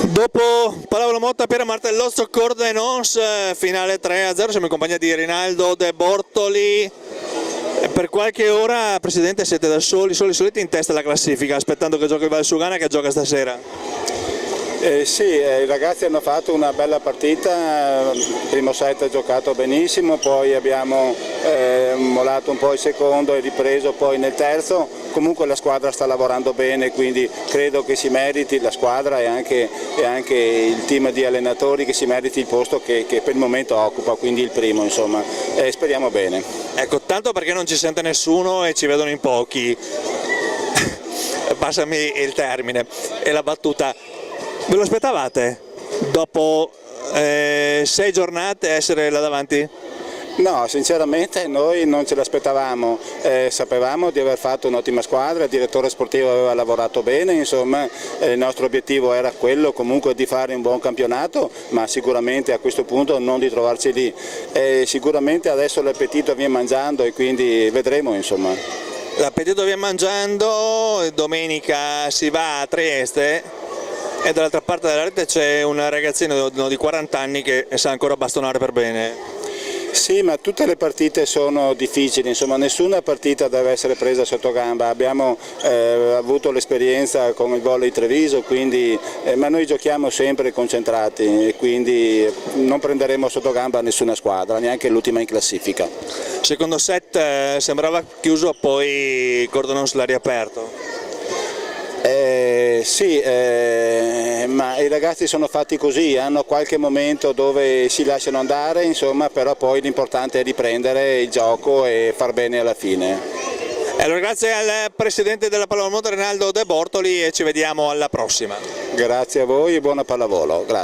Dopo Pallavolo Motta, Piera Martellozzo, Cordenons, finale 3-0, siamo in compagnia di Rinaldo De Bortoli. Per qualche ora, Presidente, siete da soliti in testa alla classifica, aspettando che giochi il Valsugana, che gioca stasera. Sì, i ragazzi hanno fatto una bella partita, il primo set ha giocato benissimo, poi abbiamo mollato un po' il secondo e ripreso poi nel terzo. Comunque la squadra sta lavorando bene, quindi credo che si meriti la squadra e anche il team di allenatori che si meriti il posto che per il momento occupa, quindi il primo, insomma, speriamo bene. Ecco, tanto perché non ci sente nessuno e ci vedono in pochi, passami il termine e la battuta. Ve lo aspettavate dopo 6 giornate essere là davanti? No, sinceramente noi non ce l'aspettavamo, sapevamo di aver fatto un'ottima squadra, il direttore sportivo aveva lavorato bene, insomma il nostro obiettivo era quello comunque di fare un buon campionato, ma sicuramente a questo punto non di trovarci lì. Sicuramente adesso l'appetito viene mangiando e quindi vedremo, insomma. L'appetito viene mangiando, domenica si va a Trieste. E dall'altra parte della rete c'è un ragazzino di 40 anni che sa ancora bastonare per bene. Sì, ma tutte le partite sono difficili, insomma nessuna partita deve essere presa sotto gamba. Abbiamo avuto l'esperienza con il volley Treviso, quindi, ma noi giochiamo sempre concentrati e quindi non prenderemo sotto gamba nessuna squadra, neanche l'ultima in classifica. Secondo set sembrava chiuso, poi Cordenons l'ha riaperto. Sì, ma i ragazzi sono fatti così, hanno qualche momento dove si lasciano andare, insomma, però poi l'importante è riprendere il gioco e far bene alla fine. Allora, grazie al Presidente della Pallavolo Motta, Rinaldo De Bortoli, e ci vediamo alla prossima. Grazie a voi e buona pallavolo. Grazie.